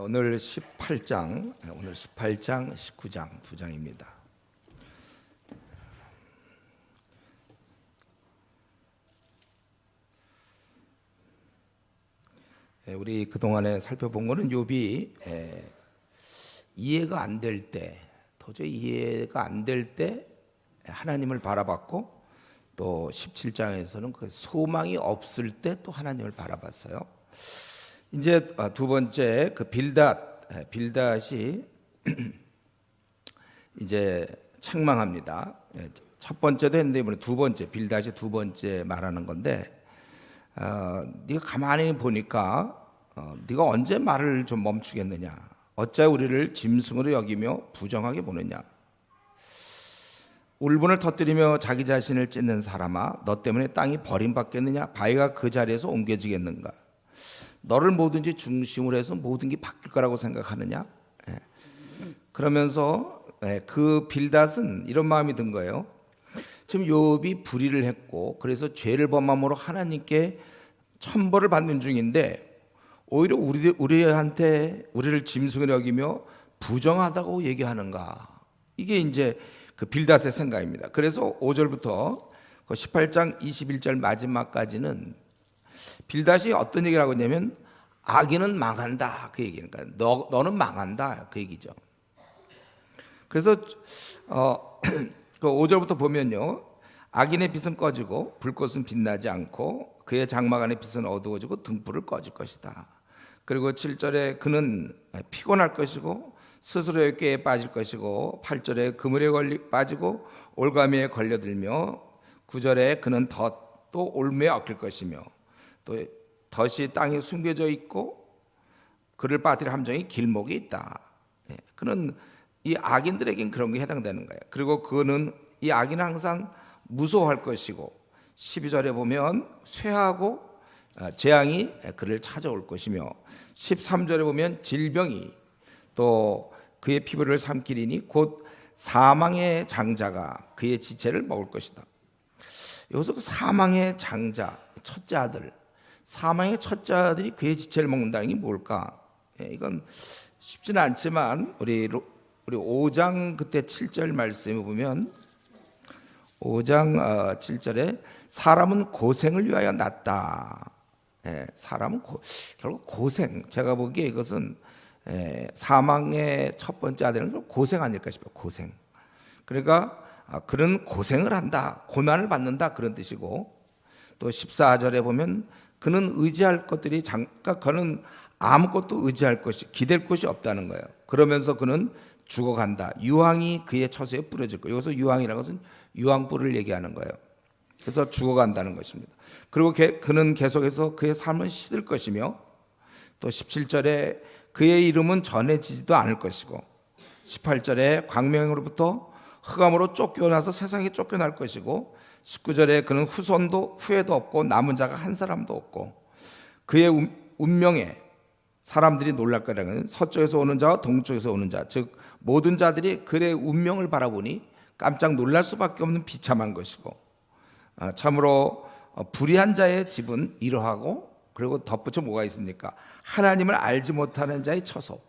오늘 18장, 19장 두 장입니다. 우리 그동안에 살펴본 거는 욥이 이해가 안 될 때, 도저히 이해가 안 될 때 하나님을 바라봤고, 또 17장에서는 그 소망이 없을 때 또 하나님을 바라봤어요. 이제 두 번째 그 빌닷이 이제 책망합니다. 첫 번째도 했는데 이번에 두 번째, 빌닷이 두 번째 말하는 건데, 네가 가만히 보니까 네가 언제 말을 좀 멈추겠느냐? 어찌 우리를 짐승으로 여기며 부정하게 보느냐? 울분을 터뜨리며 자기 자신을 찢는 사람아, 너 때문에 땅이 버림받겠느냐? 바위가 그 자리에서 옮겨지겠는가? 너를 뭐든지 중심으로 해서 모든 게 바뀔 거라고 생각하느냐? 그러면서 그 빌닷은 이런 마음이 든 거예요. 지금 욥이 불의를 했고, 그래서 죄를 범함으로 하나님께 천벌을 받는 중인데, 오히려 우리한테 우리를 짐승으로 여기며 부정하다고 얘기하는가? 이게 이제 그 빌닷의 생각입니다. 그래서 5절부터 18장 21절 마지막까지는 빌닷이 어떤 얘기를 하고 있냐면, 악인은 망한다 그 얘기니까, 너는 망한다 그 얘기죠. 그래서 그 5절부터 보면요, 악인의 빛은 꺼지고 불꽃은 빛나지 않고 그의 장막 안의 빛은 어두워지고 등불을 꺼질 것이다. 그리고 7절에 그는 피곤할 것이고 스스로의 꾀에 빠질 것이고, 8절에 그물에 빠지고 올가미에 걸려들며, 9절에 그는 또 올무에 얽힐 것이며, 또 덫이 땅에 숨겨져 있고 그를 빠뜨릴 함정이 길목에 있다. 그는 이 악인들에겐 그런 게 해당되는 거예요. 그리고 그는 이 악인은 항상 무서워할 것이고, 12절에 보면 쇠하고 재앙이 그를 찾아올 것이며, 13절에 보면 질병이 또 그의 피부를 삼키리니 곧 사망의 장자가 그의 지체를 먹을 것이다. 여기서 사망의 장자, 첫째 아들, 사망의 첫째 아들이 그의 지체를 먹는다는 게 뭘까? 이건 쉽지는 않지만 우리 5장 그때 7절 말씀을 보면, 5장 7절에 사람은 고생을 위하여 났다. 사람은 결국 고생, 제가 보기에 이것은 사망의 첫 번째 아들은 고생 아닐까 싶어요. 고생. 그러니까 그는 고생을 한다, 고난을 받는다 그런 뜻이고, 또 14절에 보면 그는 의지할 것들이 그는 아무것도 의지할 것이 기댈 곳이 없다는 거예요. 그러면서 그는 죽어간다. 유황이 그의 처소에 뿌려질 거예요. 여기서 유황이라는 것은 유황불을 얘기하는 거예요. 그래서 죽어간다는 것입니다. 그리고 그는 계속해서 그의 삶을 시들 것이며, 또 17절에 그의 이름은 전해지지도 않을 것이고, 18절에 광명으로부터 흑암으로 쫓겨나서 세상에 쫓겨날 것이고, 19절에 그는 후회도 없고 남은 자가 한 사람도 없고, 그의 운명에 사람들이 놀랄 거라는, 서쪽에서 오는 자와 동쪽에서 오는 자, 즉 모든 자들이 그의 운명을 바라보니 깜짝 놀랄 수밖에 없는 비참한 것이고, 참으로 불의한 자의 집은 이러하고, 그리고 덧붙여 뭐가 있습니까? 하나님을 알지 못하는 자의 처소.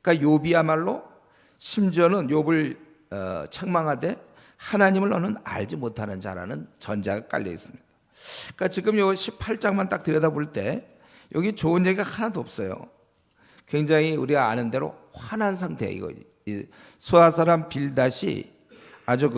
그러니까 욥이야말로 심지어는 욥을 책망하되 하나님을 너는 알지 못하는 자라는 전자가 깔려 있습니다. 그러니까 지금 요 18장만 딱 들여다볼 때 여기 좋은 얘기가 하나도 없어요. 굉장히 우리가 아는 대로 화난 상태. 이거 수아 사람 빌닷이 아주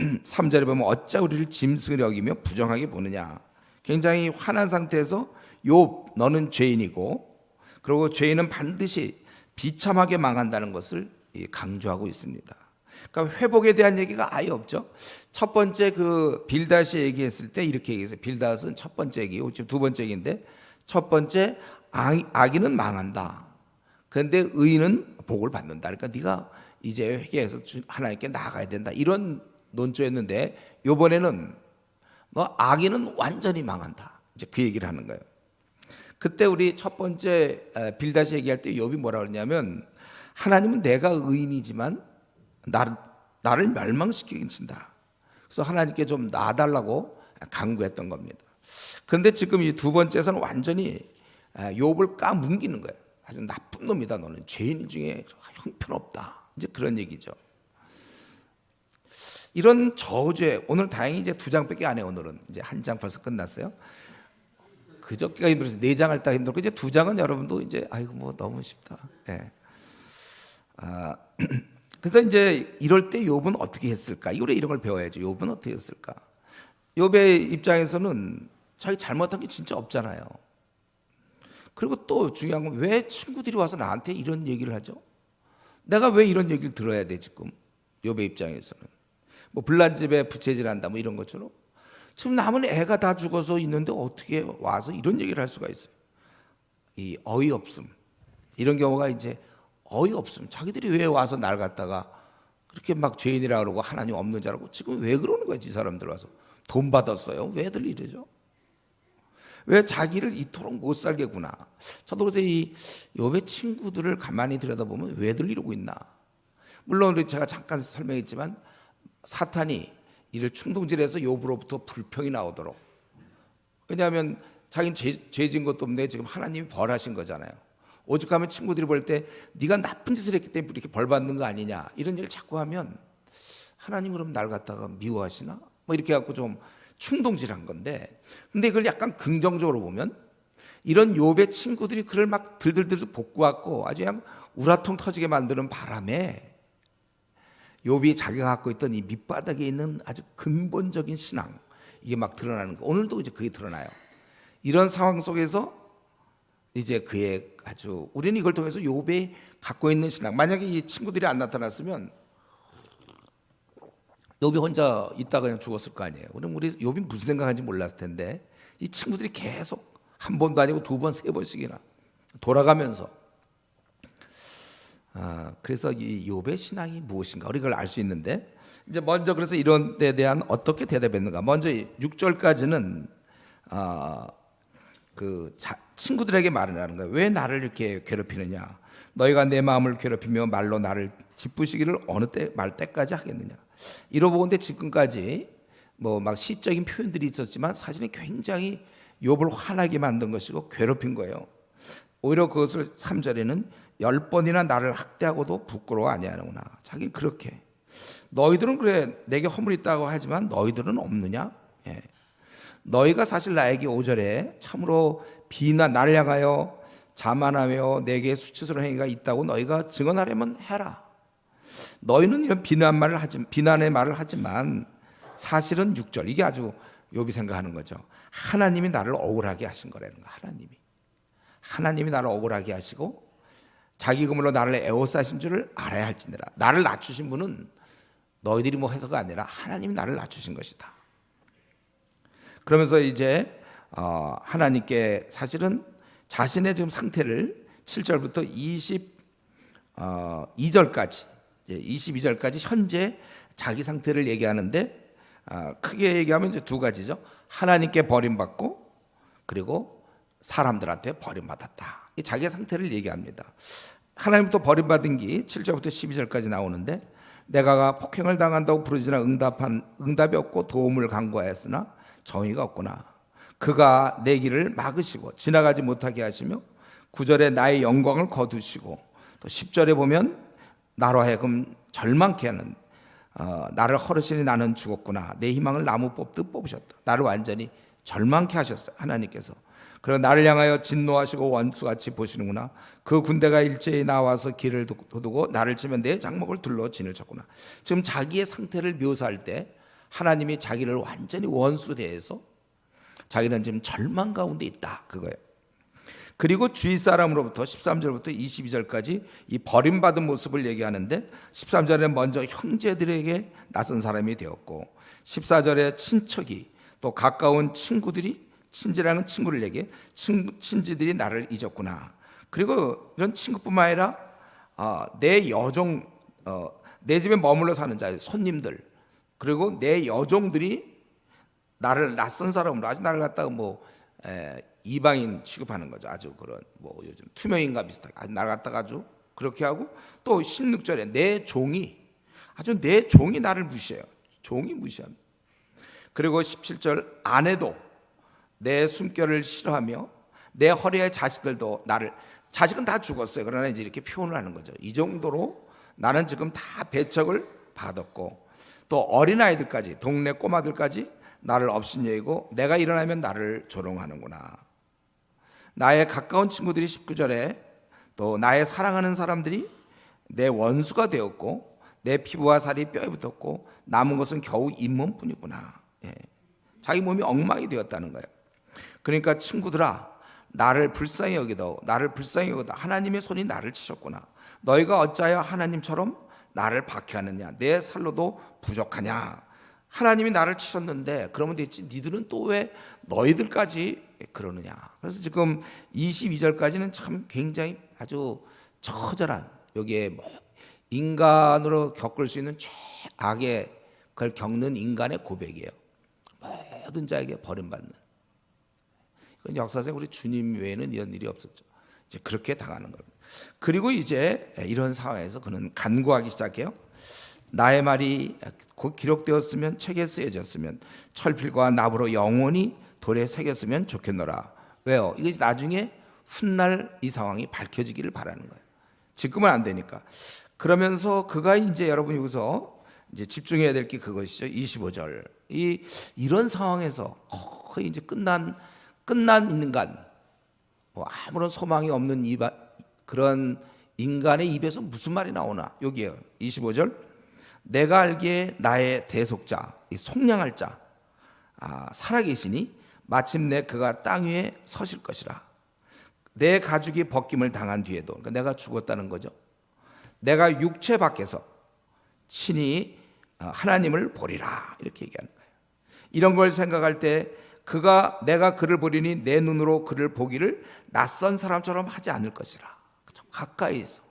3절에 보면 어찌 우리를 짐승을 여기며 부정하게 보느냐. 굉장히 화난 상태에서 욥 너는 죄인이고, 그리고 죄인은 반드시 비참하게 망한다는 것을 강조하고 있습니다. 그러니까 회복에 대한 얘기가 아예 없죠. 첫 번째 그 빌닷이 얘기했을 때 이렇게 얘기했어요. 빌닷은 첫 번째 얘기고, 지금 두 번째 얘기인데, 첫 번째 악인은 망한다. 그런데 의인은 복을 받는다. 그러니까 네가 이제 회개해서 하나님께 나아가야 된다. 이런 논조였는데, 이번에는 너 악인은 완전히 망한다. 이제 그 얘기를 하는 거예요. 그때 우리 첫 번째 빌닷이 얘기할 때 욥이 뭐라 그러냐면, 하나님은 내가 의인이지만 나를 멸망시키긴 친다. 그래서 하나님께 좀 놔달라고 간구했던 겁니다. 그런데 지금 이 두 번째에서는 완전히 욥을 까뭉기는 거예요. 아주 나쁜 놈이다. 너는 죄인 중에 형편없다. 이제 그런 얘기죠. 이런 저주에 오늘 다행히 이제 2장밖에 안 해요. 오늘은 이제 1장 벌써 끝났어요. 그저께가 힘들어서 4장 할 때 힘들고 이제 2장은 여러분도 이제 아이고 뭐 너무 쉽다. 예. 그래서 이제 이럴 때 욥은 어떻게 했을까? 이런 걸 배워야죠. 욥은 어떻게 했을까? 욥의 입장에서는 자기 잘못한 게 진짜 없잖아요. 그리고 또 중요한 건 왜 친구들이 와서 나한테 이런 얘기를 하죠? 내가 왜 이런 얘기를 들어야 돼 지금? 욥의 입장에서는 뭐 불난집에 부채질한다 뭐 이런 것처럼 지금 남은 애가 다 죽어서 있는데 어떻게 와서 이런 얘기를 할 수가 있어요? 이 어이없음 이런 경우가 이제 어이없음. 자기들이 왜 와서 날 갖다가 그렇게 막 죄인이라 그러고 하나님 없는 자라고 지금 왜 그러는 거야? 이 사람들 와서 돈 받았어요? 왜들 이러죠? 왜 자기를 이토록 못 살게 구나. 저도 그래서 이 욥의 친구들을 가만히 들여다보면 왜들 이러고 있나. 물론 제가 잠깐 설명했지만 사탄이 이를 충동질해서 욥으로부터 불평이 나오도록. 왜냐하면 자기는 죄진 것도 없는데 지금 하나님이 벌하신 거잖아요. 오죽하면 친구들이 볼 때 네가 나쁜 짓을 했기 때문에 이렇게 벌 받는 거 아니냐 이런 얘기를 자꾸 하면 하나님 그럼 날 갖다가 미워하시나? 뭐 이렇게 갖고 좀 충동질한 건데, 근데 이걸 약간 긍정적으로 보면 이런 욥의 친구들이 그를 막 들들들 볶고왔고 아주 그냥 우라통 터지게 만드는 바람에 욥이 자기가 갖고 있던 이 밑바닥에 있는 아주 근본적인 신앙 이게 막 드러나는 거. 오늘도 이제 그게 드러나요. 이런 상황 속에서 이제 그의 아주 우리는 이걸 통해서 욥이 갖고 있는 신앙. 만약에 이 친구들이 안 나타났으면 욥이 혼자 있다가 그냥 죽었을 거 아니에요. 그럼 우리 욥이 무슨 생각하는지 몰랐을 텐데 이 친구들이 계속 한 번도 아니고 2번, 3번씩이나 돌아가면서 그래서 이 욥의 신앙이 무엇인가 우리가 알 수 있는데 이제 먼저 그래서 이런 데 대한 어떻게 대답했는가. 먼저 6절까지는 친구들에게 말을 하는 거예요. 왜 나를 이렇게 괴롭히느냐? 너희가 내 마음을 괴롭히며 말로 나를 짓부시기를 어느 때 말 때까지 하겠느냐? 이러보건대 지금까지 뭐 막 시적인 표현들이 있었지만 사실은 굉장히 욥을 화나게 만든 것이고 괴롭힌 거예요. 오히려 그것을 3절에는 10번이나 나를 학대하고도 부끄러워 아니하는구나. 자기는 그렇게 너희들은 그래 내게 허물이 있다고 하지만 너희들은 없느냐? 예. 너희가 사실 나에게 5절에 참으로 나를 향하여 자만하며 내게 수치스러운 행위가 있다고 너희가 증언하려면 해라. 너희는 이런 비난의 말을 하지만 사실은 6절 이게 아주 욥이 생각하는 거죠. 하나님이 나를 억울하게 하신 거라는 거. 하나님이 나를 억울하게 하시고 자기 그물로 나를 에워싸신 줄을 알아야 할지니라. 나를 낮추신 분은 너희들이 뭐 해서가 아니라 하나님이 나를 낮추신 것이다. 그러면서 이제 하나님께 사실은 자신의 지금 상태를 7절부터 22절까지 현재 자기 상태를 얘기하는데 크게 얘기하면 이제 2가지죠. 하나님께 버림받고 그리고 사람들한테 버림받았다. 자기의 상태를 얘기합니다. 하나님부터 버림받은 게 7절부터 12절까지 나오는데 내가 폭행을 당한다고 부르짖으나 응답이 없고 도움을 간구하였으나 정의가 없구나. 그가 내 길을 막으시고 지나가지 못하게 하시며 9절에 나의 영광을 거두시고 또 10절에 보면 나로 하여금 절망케 하는 나를 허르시니 나는 죽었구나. 내 희망을 나무 뽑듯 뽑으셨다. 나를 완전히 절망케 하셨어요. 하나님께서. 그리고 나를 향하여 진노하시고 원수같이 보시는구나. 그 군대가 일제히 나와서 길을 도두고 나를 치면 내 장목을 둘러 진을 쳤구나. 지금 자기의 상태를 묘사할 때 하나님이 자기를 완전히 원수 대해서 자기는 지금 절망 가운데 있다. 그거예요. 그리고 주위 사람으로부터 13절부터 22절까지 이 버림받은 모습을 얘기하는데 13절에 먼저 형제들에게 낯선 사람이 되었고 14절에 친척이 또 가까운 친구들이 친지라는 친구를 얘기해 친지들이 나를 잊었구나. 그리고 이런 친구뿐만 아니라 내 여종 내 집에 머물러 사는 자 손님들 그리고 내 여종들이 나를 낯선 사람으로 아주 나를 갖다가 이방인 취급하는 거죠. 아주 그런 요즘 투명인간 비슷하게 아주 나를 갖다가 아주 그렇게 하고 또 16절에 내 종이 나를 무시해요. 종이 무시합니다. 그리고 17절 아내도 내 숨결을 싫어하며 내 허리의 자식들도 나를 자식은 다 죽었어요. 그러나 이제 이렇게 표현을 하는 거죠. 이 정도로 나는 지금 다 배척을 받았고, 또 어린아이들까지, 동네 꼬마들까지 나를 업신여기고 내가 일어나면 나를 조롱하는구나. 나의 가까운 친구들이 19절에 또 나의 사랑하는 사람들이 내 원수가 되었고 내 피부와 살이 뼈에 붙었고 남은 것은 겨우 잇몸뿐이구나. 예. 자기 몸이 엉망이 되었다는 거예요. 그러니까 친구들아, 나를 불쌍히 여기도 하나님의 손이 나를 치셨구나. 너희가 어찌하여 하나님처럼 나를 박해하느냐. 내 살로도 부족하냐. 하나님이 나를 치셨는데 그러면 됐지, 니들은 또 왜 너희들까지 그러느냐. 그래서 지금 22절까지는 참 굉장히 아주 처절한, 여기에 뭐 인간으로 겪을 수 있는 최악의 걸 겪는 인간의 고백이에요. 모든 자에게 버림받는. 이건 역사상 우리 주님 외에는 이런 일이 없었죠. 이제 그렇게 당하는 겁니다. 그리고 이제 이런 상황에서 그는 간구하기 시작해요. 나의 말이 곧 기록되었으면 책에 쓰여졌으면 철필과 나무로 영원히 돌에 새겼으면 좋겠노라. 왜요? 이것이 나중에 훗날 이 상황이 밝혀지기를 바라는 거예요. 지금은 안 되니까. 그러면서 그가 이제 여러분 여기서 이제 집중해야 될 게 그것이죠. 25절. 이런 상황에서 거의 이제 끝난 인간, 뭐 아무런 소망이 없는 그런 인간의 입에서 무슨 말이 나오나? 여기에요. 25절. 내가 알기에 나의 대속자, 속량할 자, 살아계시니 마침내 그가 땅 위에 서실 것이라. 내 가죽이 벗김을 당한 뒤에도, 그러니까 내가 죽었다는 거죠. 내가 육체 밖에서 친히 하나님을 보리라, 이렇게 얘기하는 거예요. 이런 걸 생각할 때 내가 그를 보리니 내 눈으로 그를 보기를 낯선 사람처럼 하지 않을 것이라. 가까이서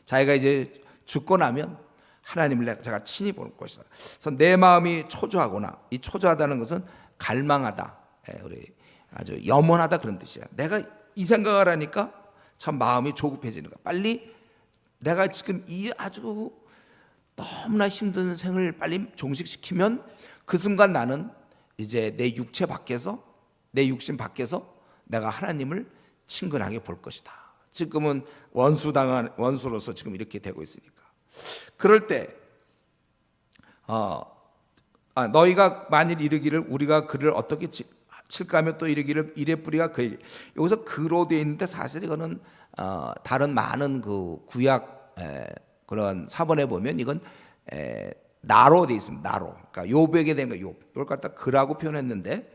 자기가 이제 죽고 나면 하나님을 제가 친히 볼 것이다. 그래서 내 마음이 초조하구나. 이 초조하다는 것은 갈망하다, 우리 아주 염원하다 그런 뜻이야. 내가 이 생각을 하니까 참 마음이 조급해지는 거야. 빨리 내가 지금 이 아주 너무나 힘든 생을 빨리 종식시키면 그 순간 나는 이제 내 육체 밖에서, 내 육신 밖에서 내가 하나님을 친근하게 볼 것이다. 지금은 원수로서 지금 이렇게 되고 있으니까. 그럴 때 너희가 만일 이르기를 우리가 그를 어떻게 칠까 하며 또 이르기를 이래 뿌리가 그에게. 여기서 그로 되어 있는데 사실 이거는 다른 많은 그 구약 그런 사본에 보면 이건 나로 되어 있습니다. 나로. 그러니까 욥에게 된 거, 욥. 이걸 갖다 그라고 표현했는데,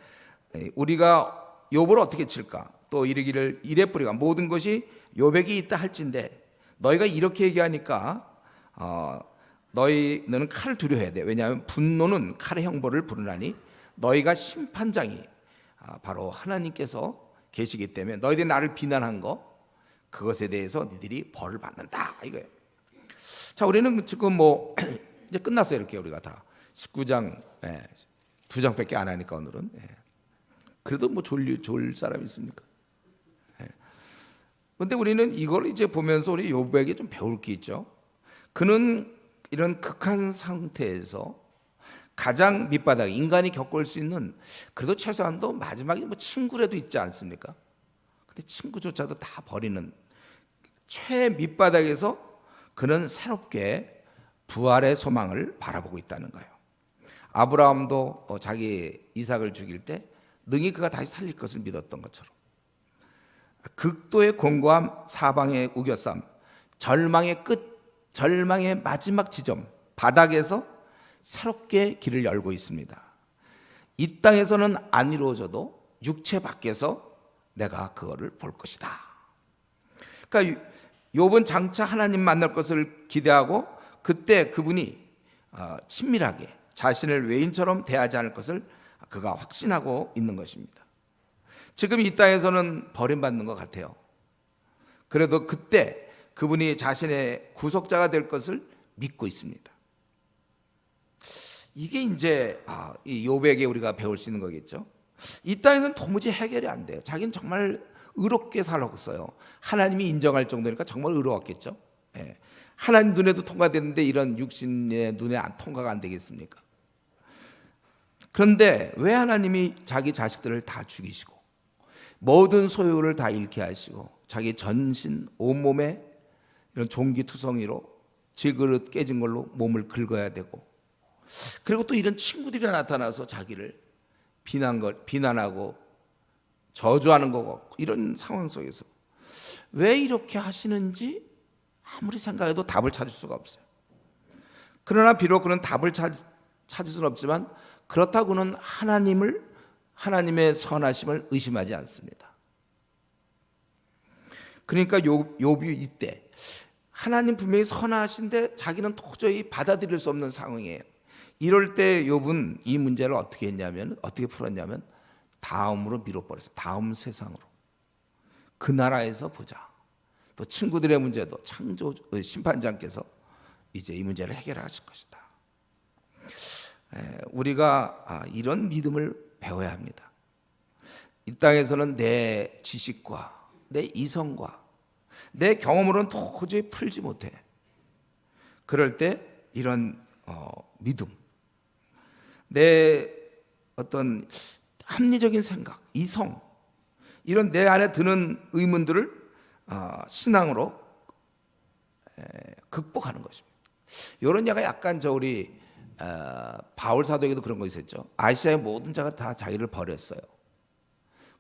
우리가 욥을 어떻게 칠까? 또 이르기를 이래 뿌리가 모든 것이 욥에게 있다 할진대. 너희가 이렇게 얘기하니까 너희는 칼을 두려워해야 돼. 왜냐하면 분노는 칼의 형벌을 부르나니 너희가 심판장이 바로 하나님께서 계시기 때문에 너희들이 나를 비난한 거, 그것에 대해서 너희들이 벌을 받는다, 이거예요. 자, 우리는 지금 뭐 이제 끝났어요. 이렇게 우리가 다 19장 2장밖에 안 하니까 오늘은. 그래도 뭐 졸 사람 있습니까? 그런데 우리는 이걸 이제 보면서 우리 욥에게 좀 배울 게 있죠. 그는 이런 극한 상태에서 가장 밑바닥, 인간이 겪을 수 있는, 그래도 최소한도 마지막에 뭐 친구라도 있지 않습니까? 근데 친구조차도 다 버리는 최 밑바닥에서 그는 새롭게 부활의 소망을 바라보고 있다는 거예요. 아브라함도 자기 이삭을 죽일 때 능히 그가 다시 살릴 것을 믿었던 것처럼, 극도의 공고함, 사방의 우겨쌈, 절망의 끝, 절망의 마지막 지점, 바닥에서 새롭게 길을 열고 있습니다. 이 땅에서는 안 이루어져도 육체 밖에서 내가 그거를 볼 것이다. 그러니까 욥은 장차 하나님 만날 것을 기대하고 그때 그분이 친밀하게 자신을 외인처럼 대하지 않을 것을 그가 확신하고 있는 것입니다. 지금 이 땅에서는 버림받는 것 같아요. 그래도 그때 그분이 자신의 구속자가 될 것을 믿고 있습니다. 이게 이제 이 욥에게 우리가 배울 수 있는 거겠죠. 이 땅에는 도무지 해결이 안 돼요. 자기는 정말 의롭게 살았어요. 하나님이 인정할 정도니까 정말 의로웠겠죠. 하나님 눈에도 통과됐는데 이런 육신의 눈에 통과가 안 되겠습니까? 그런데 왜 하나님이 자기 자식들을 다 죽이시고 모든 소유를 다 잃게 하시고 자기 전신 온몸에 이런 종기투성이로 질그릇 깨진 걸로 몸을 긁어야 되고, 그리고 또 이런 친구들이 나타나서 자기를 비난하고 저주하는 거고, 이런 상황 속에서 왜 이렇게 하시는지 아무리 생각해도 답을 찾을 수가 없어요. 그러나 비록 그런 답을 찾을 수는 없지만, 그렇다고는 하나님의 선하심을 의심하지 않습니다. 그러니까 욥이 이때 하나님 분명히 선하신데 자기는 도저히 받아들일 수 없는 상황이에요. 이럴 때 욥은 이 문제를 어떻게 풀었냐면 다음으로 미뤄버렸어요. 다음 세상으로, 그 나라에서 보자. 또 친구들의 문제도 창조 심판장께서 이제 이 문제를 해결하실 것이다. 우리가 이런 믿음을 배워야 합니다. 이 땅에서는 내 지식과 내 이성과 내 경험으로는 도저히 풀지 못해. 그럴 때 이런 믿음, 내 어떤 합리적인 생각, 이성, 이런 내 안에 드는 의문들을 신앙으로 극복하는 것입니다. 이런 예가 약간 우리 바울 사도에게도 그런 거 있었죠. 아시아의 모든 자가 다 자기를 버렸어요.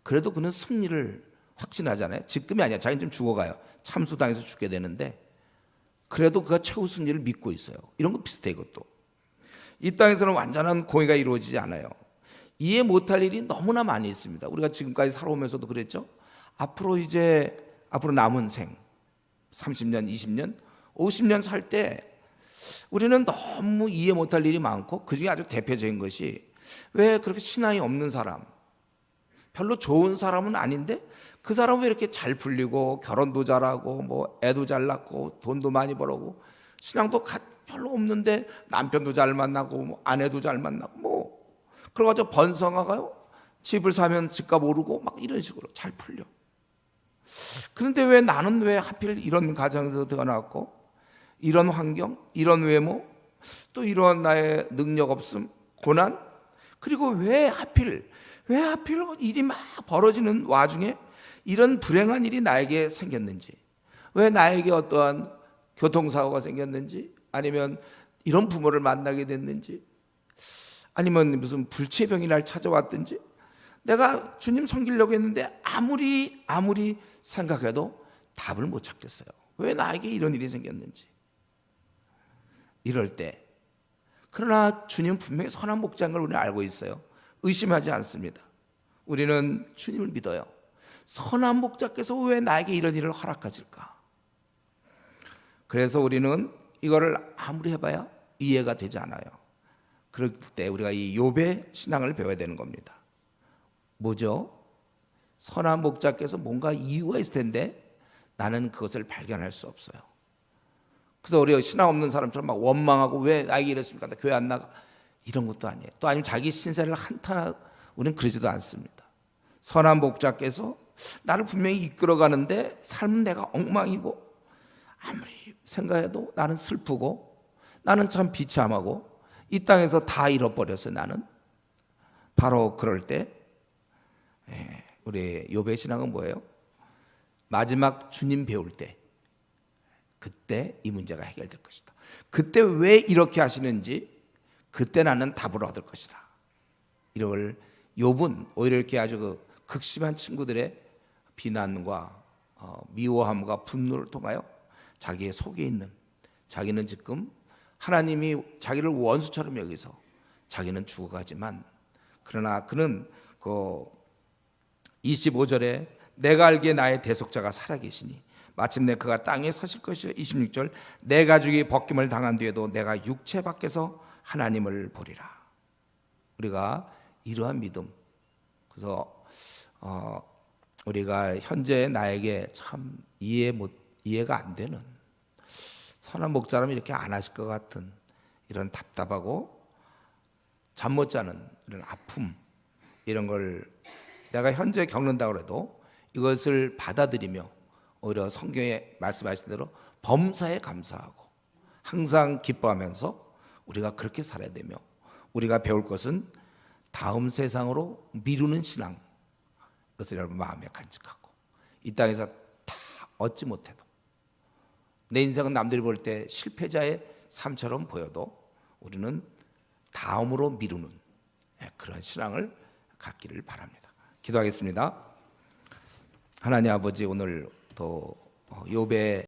그래도 그는 승리를 확신하잖아요. 지금이 아니야. 자기는 좀 죽어가요. 참수당해서 죽게 되는데 그래도 그가 최후 승리를 믿고 있어요. 이런 거 비슷해. 이것도 이 땅에서는 완전한 공의가 이루어지지 않아요. 이해 못할 일이 너무나 많이 있습니다. 우리가 지금까지 살아오면서도 그랬죠. 앞으로 남은 생 30년, 20년, 50년 살 때 우리는 너무 이해 못할 일이 많고, 그중에 아주 대표적인 것이 왜 그렇게 신앙이 없는 사람, 별로 좋은 사람은 아닌데 그 사람은 왜 이렇게 잘 풀리고 결혼도 잘하고 뭐 애도 잘 낳고 돈도 많이 벌고 신앙도 별로 없는데 남편도 잘 만나고 뭐 아내도 잘 만나고 뭐 그래가지고 번성하가요. 집을 사면 집값 오르고 막 이런 식으로 잘 풀려. 그런데 왜 나는 왜 하필 이런 가정에서 태어났고, 이런 환경, 이런 외모, 또 이런 나의 능력 없음, 고난, 그리고 왜 하필 일이 막 벌어지는 와중에 이런 불행한 일이 나에게 생겼는지, 왜 나에게 어떠한 교통사고가 생겼는지, 아니면 이런 부모를 만나게 됐는지, 아니면 무슨 불치병이 날 찾아왔든지, 내가 주님 섬기려고 했는데 아무리 생각해도 답을 못 찾겠어요. 왜 나에게 이런 일이 생겼는지. 이럴 때, 그러나 주님은 분명히 선한 목자인 걸 우리는 알고 있어요. 의심하지 않습니다. 우리는 주님을 믿어요. 선한 목자께서 왜 나에게 이런 일을 허락하실까? 그래서 우리는 이거를 아무리 해봐야 이해가 되지 않아요. 그럴 때 우리가 이 욥의 신앙을 배워야 되는 겁니다. 뭐죠? 선한 목자께서 뭔가 이유가 있을 텐데 나는 그것을 발견할 수 없어요. 그래서 우리가 신앙 없는 사람처럼 막 원망하고 왜 나에게 이랬습니까? 나 교회 안 나가. 이런 것도 아니에요. 또 아니면 자기 신세를 한탄하고, 우리는 그러지도 않습니다. 선한 목자께서 나를 분명히 이끌어가는데 삶은 내가 엉망이고 아무리 생각해도 나는 슬프고 나는 참 비참하고 이 땅에서 다 잃어버렸어요. 나는 바로 그럴 때 우리 욥의 신앙은 뭐예요? 마지막 주님 배울 때, 그때 이 문제가 해결될 것이다. 그때 왜 이렇게 하시는지 그때 나는 답을 얻을 것이다. 이걸 욥은 오히려 이렇게 아주 극심한 친구들의 비난과 미워함과 분노를 통하여 자기의 속에 있는, 자기는 지금 하나님이 자기를 원수처럼 여기서 자기는 죽어가지만, 그러나 그는 25절에 내가 알기에 나의 대속자가 살아계시니 마침내 그가 땅에 서실 것이요. 26절 내 가죽이 벗김을 당한 뒤에도 내가 육체 밖에서 하나님을 보리라. 우리가 이러한 믿음, 그래서 우리가 현재 나에게 참 이해가 안 되는, 선한 목자라면 이렇게 안 하실 것 같은 이런 답답하고 잠 못 자는 이런 아픔, 이런 걸 내가 현재 겪는다고 해도 이것을 받아들이며 오히려 성경에 말씀하신 대로 범사에 감사하고 항상 기뻐하면서 우리가 그렇게 살아야 되며, 우리가 배울 것은 다음 세상으로 미루는 신앙, 그것을 여러분 마음에 간직하고 이 땅에서 다 얻지 못해도 내 인생은 남들이 볼 때 실패자의 삶처럼 보여도 우리는 다음으로 미루는 그런 신앙을 갖기를 바랍니다. 기도하겠습니다. 하나님 아버지, 오늘 또 욥의